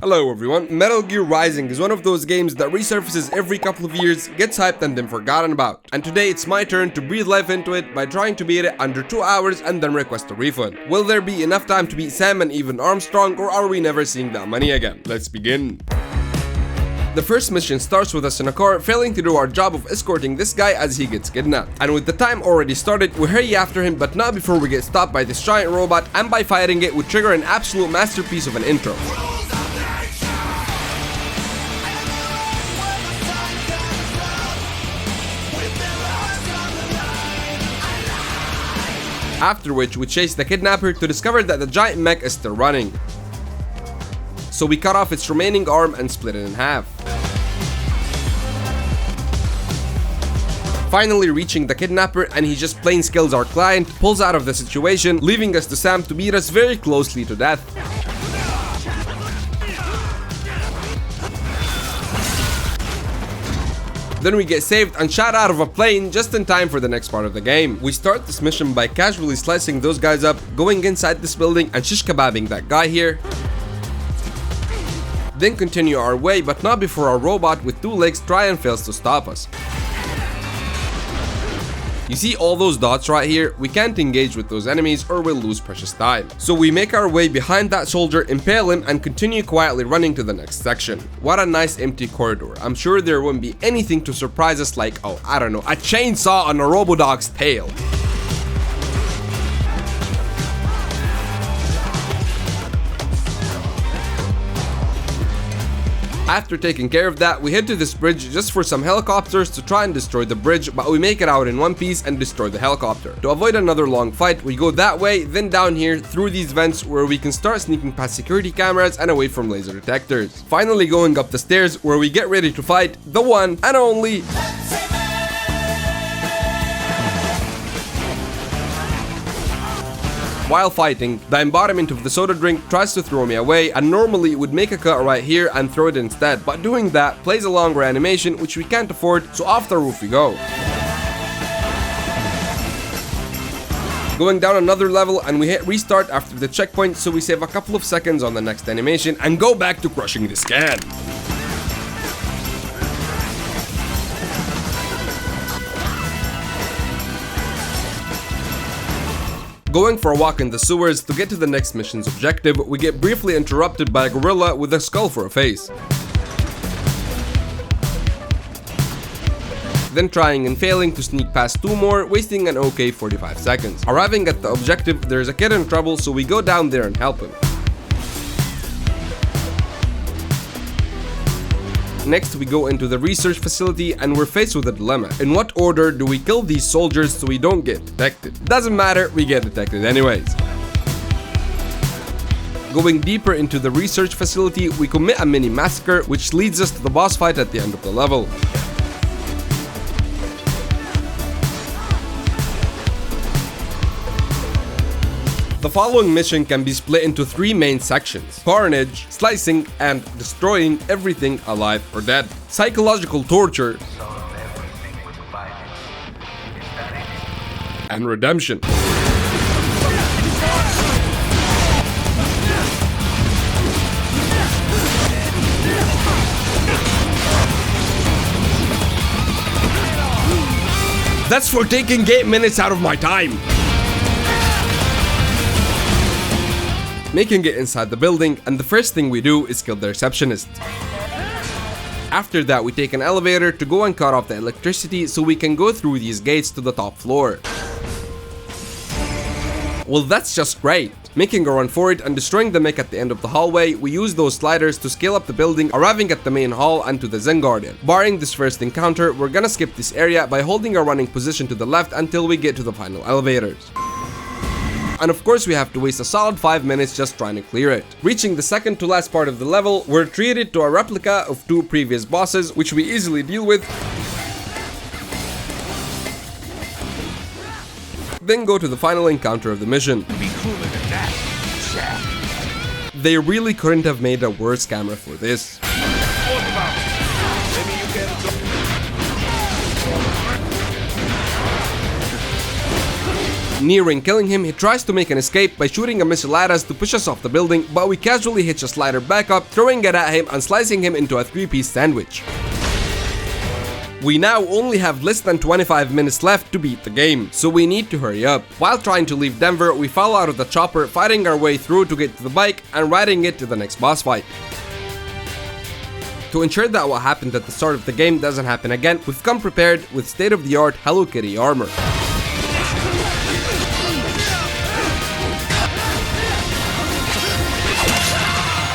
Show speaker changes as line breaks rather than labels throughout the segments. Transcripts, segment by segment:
Hello everyone, Metal Gear Rising is one of those games that resurfaces every couple of years, gets hyped and then forgotten about. And today it's my turn to breathe life into it by trying to beat it under 2 hours and then request a refund. Will there be enough time to beat Sam and even Armstrong, or are we never seeing that money again? Let's begin. The first mission starts with us in a car, failing to do our job of escorting this guy as he gets kidnapped. And with the time already started, we hurry after him, but not before we get stopped by this giant robot, and by fighting it, we trigger an absolute masterpiece of an intro. After which, we chase the kidnapper to discover that the giant mech is still running. So we cut off its remaining arm and split it in half. Finally reaching the kidnapper, and he just plain kills our client, pulls out of the situation, leaving us to Sam to beat us very closely to death. Then we get saved and shot out of a plane just in time for the next part of the game. We start this mission by casually slicing those guys up, going inside this building and shish kebabbing that guy here. Then continue our way, but not before our robot with 2 legs try and fails to stop us. You see all those dots right here? We can't engage with those enemies or we'll lose precious time. So we make our way behind that soldier, impale him, and continue quietly running to the next section. What a nice empty corridor. I'm sure there won't be anything to surprise us like, oh, I don't know, a chainsaw on a Robodog's tail. After taking care of that, we head to this bridge just for some helicopters to try and destroy the bridge, but we make it out in one piece and destroy the helicopter. To avoid another long fight, we go that way, then down here through these vents where we can start sneaking past security cameras and away from laser detectors. Finally going up the stairs where we get ready to fight the one and only While fighting, the embodiment of the soda drink tries to throw me away, and normally it would make a cut right here and throw it instead, but doing that plays a longer animation which we can't afford, so off the roof we go. Going down another level, and we hit restart after the checkpoint, so we save a couple of seconds on the next animation and go back to crushing this can. Going for a walk in the sewers to get to the next mission's objective, we get briefly interrupted by a gorilla with a skull for a face. Then trying and failing to sneak past 2 more, wasting an okay 45 seconds. Arriving at the objective, there's a kid in trouble, so we go down there and help him. Next, we go into the research facility and we're faced with a dilemma. In what order do we kill these soldiers so we don't get detected? Doesn't matter, we get detected anyways. Going deeper into the research facility, we commit a mini massacre, which leads us to the boss fight at the end of the level. The following mission can be split into 3 main sections: carnage, slicing, and destroying everything alive or dead. Psychological torture, and redemption. That's for taking 8 minutes out of my time. Making it inside the building, and the first thing we do is kill the receptionist. After that, we take an elevator to go and cut off the electricity so we can go through these gates to the top floor. Well, that's just great. Making a run for it and destroying the mech at the end of the hallway, we use those sliders to scale up the building, arriving at the main hall and to the Zen Guardian. Barring this first encounter, we're gonna skip this area by holding a running position to the left until we get to the final elevators. And of course we have to waste a solid 5 minutes just trying to clear it. Reaching the second to last part of the level, we're treated to a replica of 2 previous bosses, which we easily deal with. Then go to the final encounter of the mission. They really couldn't have made a worse camera for this. Nearing killing him, he tries to make an escape by shooting a missile at us to push us off the building, but we casually hitch a slider back up, throwing it at him and slicing him into a 3-piece sandwich. We now only have less than 25 minutes left to beat the game, so we need to hurry up. While trying to leave Denver, we fall out of the chopper, fighting our way through to get to the bike and riding it to the next boss fight. To ensure that what happened at the start of the game doesn't happen again, we've come prepared with state-of-the-art Hello Kitty armor.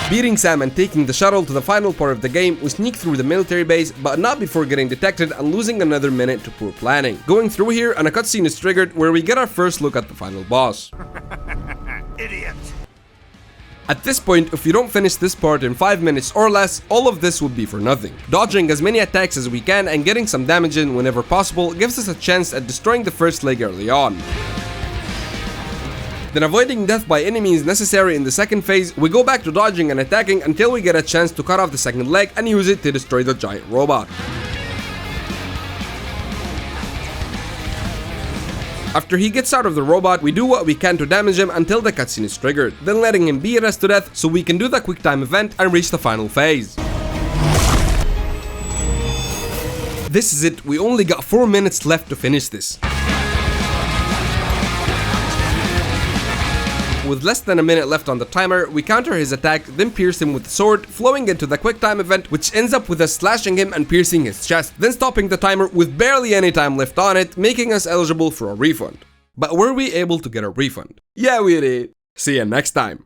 Beating Sam and taking the shuttle to the final part of the game, we sneak through the military base, but not before getting detected and losing another minute to poor planning. Going through here, and a cutscene is triggered where we get our first look at the final boss.
Idiot.
At this point, if we don't finish this part in 5 minutes or less, all of this would be for nothing. Dodging as many attacks as we can and getting some damage in whenever possible gives us a chance at destroying the first leg early on. Then avoiding death by any means necessary in the second phase, we go back to dodging and attacking until we get a chance to cut off the second leg and use it to destroy the giant robot. After he gets out of the robot, we do what we can to damage him until the cutscene is triggered, then letting him beat us to death so we can do the quick time event and reach the final phase. This is it, we only got 4 minutes left to finish this. With less than a minute left on the timer, we counter his attack, then pierce him with the sword, flowing into the quick time event, which ends up with us slashing him and piercing his chest, then stopping the timer with barely any time left on it, making us eligible for a refund. But were we able to get a refund? Yeah, we did. See you next time.